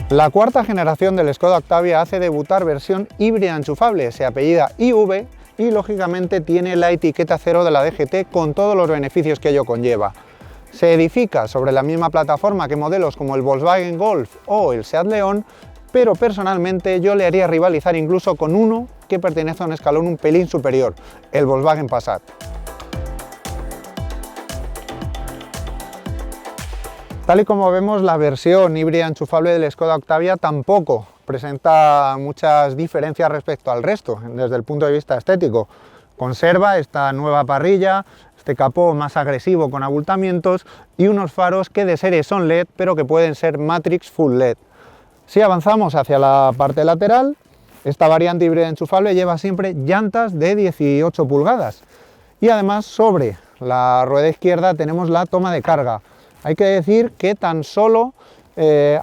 La cuarta generación del Skoda Octavia hace debutar versión híbrida enchufable, se apellida iV y lógicamente tiene la etiqueta 0 de la DGT con todos los beneficios que ello conlleva. Se edifica sobre la misma plataforma que modelos como el Volkswagen Golf o el Seat León, pero personalmente yo le haría rivalizar incluso con uno que pertenece a un escalón un pelín superior, el Volkswagen Passat. Tal y como vemos, la versión híbrida enchufable del Skoda Octavia tampoco presenta muchas diferencias respecto al resto, desde el punto de vista estético. Conserva esta nueva parrilla, este capó más agresivo con abultamientos y unos faros que de serie son LED, pero que pueden ser Matrix Full LED. Si avanzamos hacia la parte lateral, esta variante híbrida enchufable lleva siempre llantas de 18 pulgadas y además sobre la rueda izquierda tenemos la toma de carga. Hay que decir que tan solo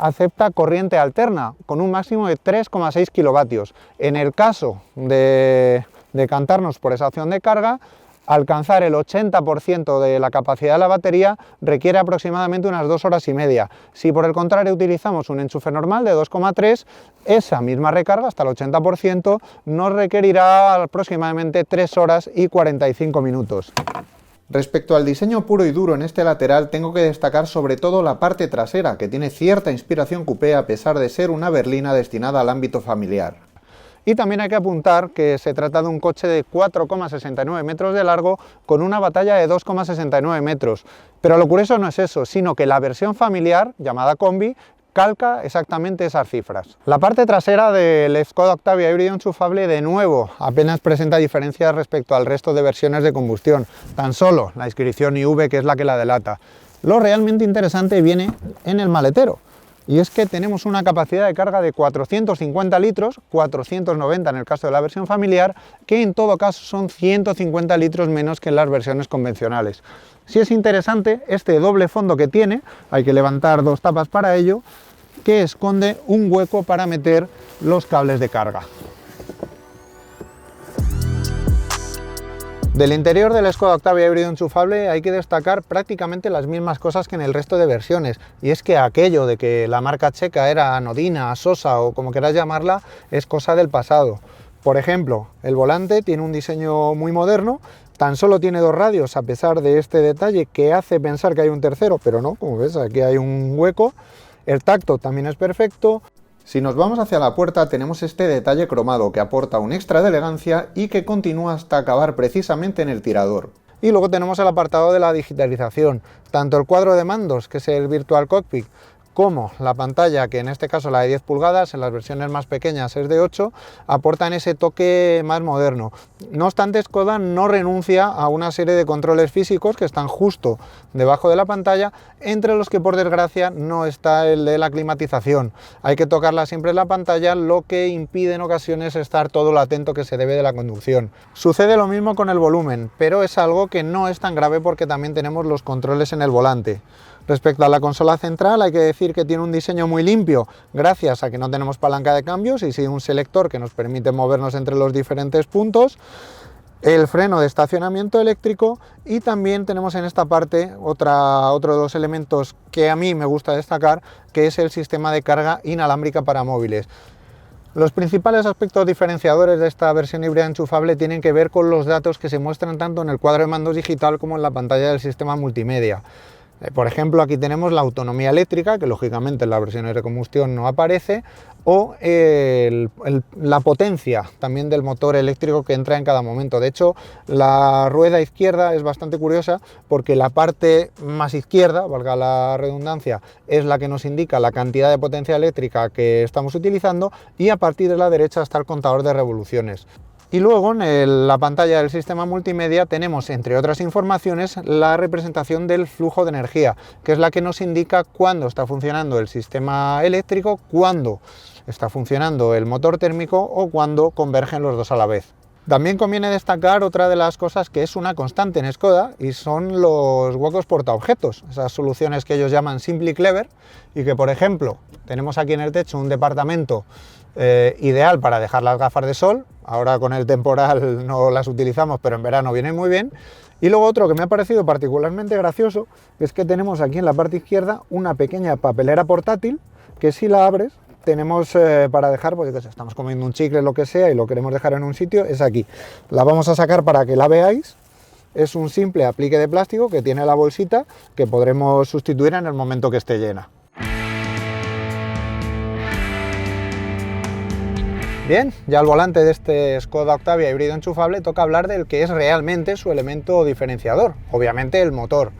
acepta corriente alterna con un máximo de 3,6 kilovatios. En el caso de decantarnos por esa opción de carga, alcanzar el 80% de la capacidad de la batería requiere aproximadamente unas 2 horas y media. Si por el contrario utilizamos un enchufe normal de 2,3, esa misma recarga hasta el 80% nos requerirá aproximadamente 3 horas y 45 minutos. Respecto al diseño puro y duro en este lateral, tengo que destacar sobre todo la parte trasera, que tiene cierta inspiración coupé a pesar de ser una berlina destinada al ámbito familiar. Y también hay que apuntar que se trata de un coche de 4,69 metros de largo con una batalla de 2,69 metros. Pero lo curioso no es eso, sino que la versión familiar, llamada Combi, calca exactamente esas cifras. La parte trasera del Skoda Octavia híbrido enchufable de nuevo apenas presenta diferencias respecto al resto de versiones de combustión, tan solo la inscripción IV, que es la que la delata. Lo realmente interesante viene en el maletero, y es que tenemos una capacidad de carga de 450 litros, 490 en el caso de la versión familiar, que en todo caso son 150 litros menos que en las versiones convencionales. Sí es interesante este doble fondo que tiene, hay que levantar dos tapas para ello, que esconde un hueco para meter los cables de carga. Del interior del Skoda Octavia híbrido enchufable hay que destacar prácticamente las mismas cosas que en el resto de versiones, y es que aquello de que la marca checa era anodina, sosa o como queráis llamarla, es cosa del pasado. Por ejemplo, el volante tiene un diseño muy moderno, tan solo tiene 2 radios a pesar de este detalle que hace pensar que hay un tercero, pero no, como ves aquí hay un hueco. El tacto también es perfecto. Si nos vamos hacia la puerta tenemos este detalle cromado que aporta un extra de elegancia y que continúa hasta acabar precisamente en el tirador. Y luego tenemos el apartado de la digitalización, tanto el cuadro de mandos, que es el Virtual Cockpit, como la pantalla, que en este caso la de 10 pulgadas, en las versiones más pequeñas es de 8, aportan ese toque más moderno. No obstante, Skoda no renuncia a una serie de controles físicos que están justo debajo de la pantalla, entre los que por desgracia no está el de la climatización. Hay que tocarla siempre en la pantalla, lo que impide en ocasiones estar todo lo atento que se debe de la conducción. Sucede lo mismo con el volumen, pero es algo que no es tan grave porque también tenemos los controles en el volante. Respecto a la consola central hay que decir que tiene un diseño muy limpio gracias a que no tenemos palanca de cambios y sí un selector que nos permite movernos entre los diferentes puntos, el freno de estacionamiento eléctrico y también tenemos en esta parte otro de los elementos que a mí me gusta destacar, que es el sistema de carga inalámbrica para móviles. Los principales aspectos diferenciadores de esta versión híbrida enchufable tienen que ver con los datos que se muestran tanto en el cuadro de mandos digital como en la pantalla del sistema multimedia. Por ejemplo, aquí tenemos la autonomía eléctrica, que lógicamente en las versiones de combustión no aparece, o la potencia también del motor eléctrico que entra en cada momento. De hecho, la rueda izquierda es bastante curiosa porque la parte más izquierda, valga la redundancia, es la que nos indica la cantidad de potencia eléctrica que estamos utilizando, y a partir de la derecha está el contador de revoluciones. Y luego en la pantalla del sistema multimedia tenemos, entre otras informaciones, la representación del flujo de energía, que es la que nos indica cuándo está funcionando el sistema eléctrico, cuándo está funcionando el motor térmico o cuándo convergen los dos a la vez. También conviene destacar otra de las cosas que es una constante en Skoda, y son los huecos portaobjetos, esas soluciones que ellos llaman Simply Clever, y que, por ejemplo, tenemos aquí en el techo un departamento ideal para dejar las gafas de sol. Ahora con el temporal no las utilizamos, pero en verano vienen muy bien. Y luego otro que me ha parecido particularmente gracioso es que tenemos aquí en la parte izquierda una pequeña papelera portátil que, si la abres, tenemos para dejar, pues estamos comiendo un chicle, lo que sea, y lo queremos dejar en un sitio, es aquí. La vamos a sacar para que la veáis. Es un simple aplique de plástico que tiene la bolsita que podremos sustituir en el momento que esté llena. Bien, ya al volante de este Skoda Octavia híbrido enchufable toca hablar del que es realmente su elemento diferenciador, obviamente el motor.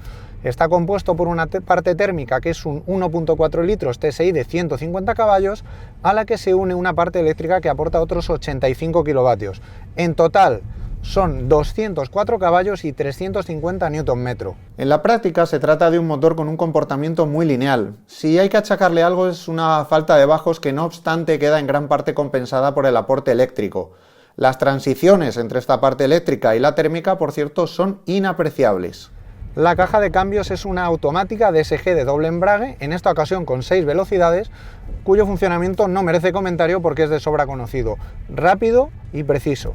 Está compuesto por una parte térmica que es un 1.4 litros TSI de 150 caballos, a la que se une una parte eléctrica que aporta otros 85 kilovatios. En total son 204 caballos y 350 Nm. En la práctica se trata de un motor con un comportamiento muy lineal. Si hay que achacarle algo es una falta de bajos que no obstante queda en gran parte compensada por el aporte eléctrico. Las transiciones entre esta parte eléctrica y la térmica, por cierto, son inapreciables. La caja de cambios es una automática DSG de doble embrague, en esta ocasión con 6 velocidades, cuyo funcionamiento no merece comentario porque es de sobra conocido, rápido y preciso.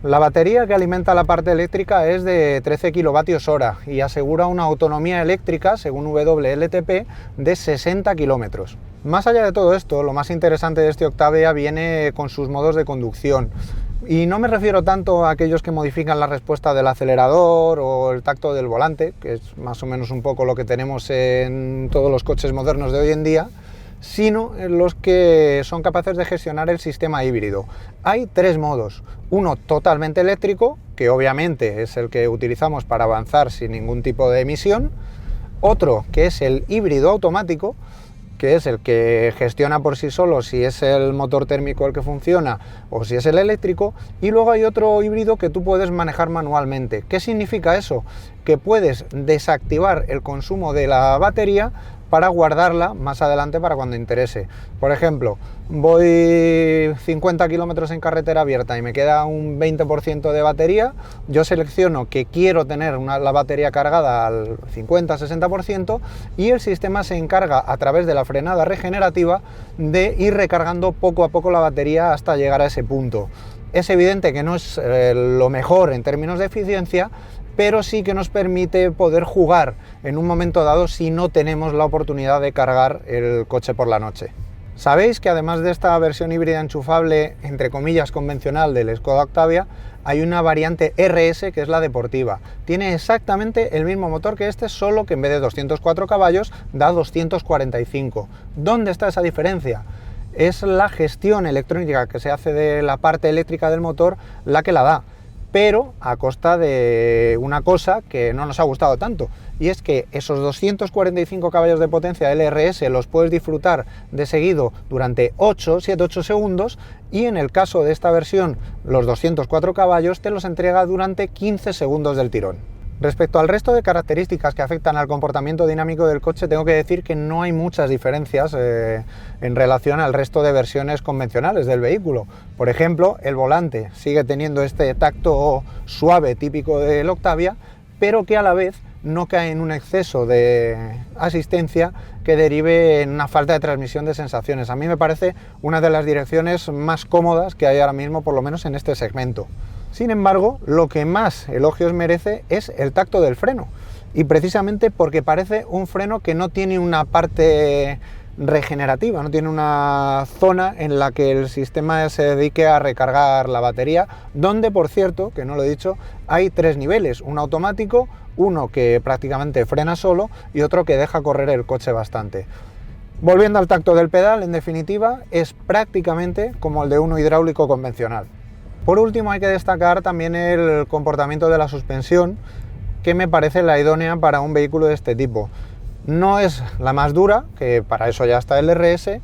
La batería que alimenta la parte eléctrica es de 13 kWh y asegura una autonomía eléctrica, según WLTP, de 60 km. Más allá de todo esto, lo más interesante de este Octavia viene con sus modos de conducción. Y no me refiero tanto a aquellos que modifican la respuesta del acelerador o el tacto del volante, que es más o menos un poco lo que tenemos en todos los coches modernos de hoy en día, sino en los que son capaces de gestionar el sistema híbrido. Hay 3 modos, uno totalmente eléctrico, que obviamente es el que utilizamos para avanzar sin ningún tipo de emisión, otro que es el híbrido automático, que es el que gestiona por sí solo si es el motor térmico el que funciona o si es el eléctrico, y luego hay otro híbrido que tú puedes manejar manualmente. ¿Qué significa eso? Que puedes desactivar el consumo de la batería para guardarla más adelante para cuando interese. Por ejemplo, voy 50 kilómetros en carretera abierta y me queda un 20% de batería, yo selecciono que quiero tener la batería cargada al 50-60% y el sistema se encarga a través de la frenada regenerativa de ir recargando poco a poco la batería hasta llegar a ese punto. Es evidente que no es lo mejor en términos de eficiencia, pero sí que nos permite poder jugar en un momento dado si no tenemos la oportunidad de cargar el coche por la noche. Sabéis que además de esta versión híbrida enchufable, entre comillas, convencional del Skoda Octavia, hay una variante RS que es la deportiva. Tiene exactamente el mismo motor que este, solo que en vez de 204 caballos da 245. ¿Dónde está esa diferencia? Es la gestión electrónica que se hace de la parte eléctrica del motor la que la da, pero a costa de una cosa que no nos ha gustado tanto, y es que esos 245 caballos de potencia LRS los puedes disfrutar de seguido durante 7-8 segundos, y en el caso de esta versión los 204 caballos te los entrega durante 15 segundos del tirón. Respecto al resto de características que afectan al comportamiento dinámico del coche, tengo que decir que no hay muchas diferencias en relación al resto de versiones convencionales del vehículo. Por ejemplo, el volante sigue teniendo este tacto suave típico del Octavia, pero que a la vez no cae en un exceso de asistencia que derive en una falta de transmisión de sensaciones. A mí me parece una de las direcciones más cómodas que hay ahora mismo, por lo menos en este segmento. Sin embargo, lo que más elogios merece es el tacto del freno, y precisamente porque parece un freno que no tiene una parte regenerativa, no tiene una zona en la que el sistema se dedique a recargar la batería, donde, por cierto, que no lo he dicho, hay 3 niveles, un automático, uno que prácticamente frena solo y otro que deja correr el coche bastante. Volviendo al tacto del pedal, en definitiva, es prácticamente como el de uno hidráulico convencional. Por último, hay que destacar también el comportamiento de la suspensión, que me parece la idónea para un vehículo de este tipo. No es la más dura, que para eso ya está el RS,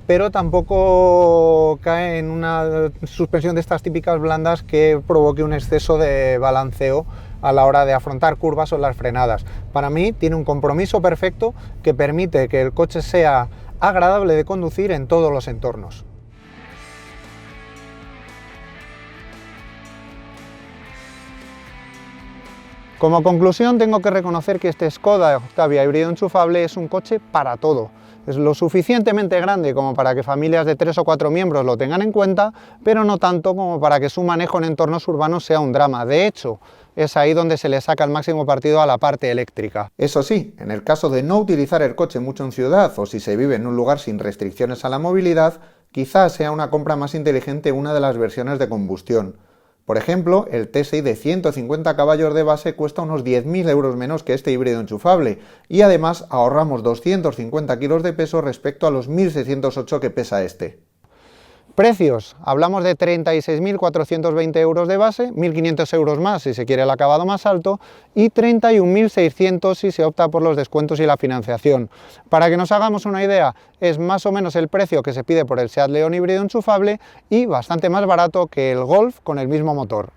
pero tampoco cae en una suspensión de estas típicas blandas que provoque un exceso de balanceo a la hora de afrontar curvas o las frenadas. Para mí tiene un compromiso perfecto que permite que el coche sea agradable de conducir en todos los entornos. Como conclusión, tengo que reconocer que este Skoda Octavia híbrido enchufable es un coche para todo. Es lo suficientemente grande como para que familias de 3 o 4 miembros lo tengan en cuenta, pero no tanto como para que su manejo en entornos urbanos sea un drama. De hecho, es ahí donde se le saca el máximo partido a la parte eléctrica. Eso sí, en el caso de no utilizar el coche mucho en ciudad o si se vive en un lugar sin restricciones a la movilidad, quizás sea una compra más inteligente una de las versiones de combustión. Por ejemplo, el T6 de 150 caballos de base cuesta unos 10.000 euros menos que este híbrido enchufable y además ahorramos 250 kilos de peso respecto a los 1.608 que pesa este. Precios, hablamos de 36.420 euros de base, 1.500 euros más si se quiere el acabado más alto y 31.600 si se opta por los descuentos y la financiación. Para que nos hagamos una idea, es más o menos el precio que se pide por el Seat León híbrido enchufable y bastante más barato que el Golf con el mismo motor.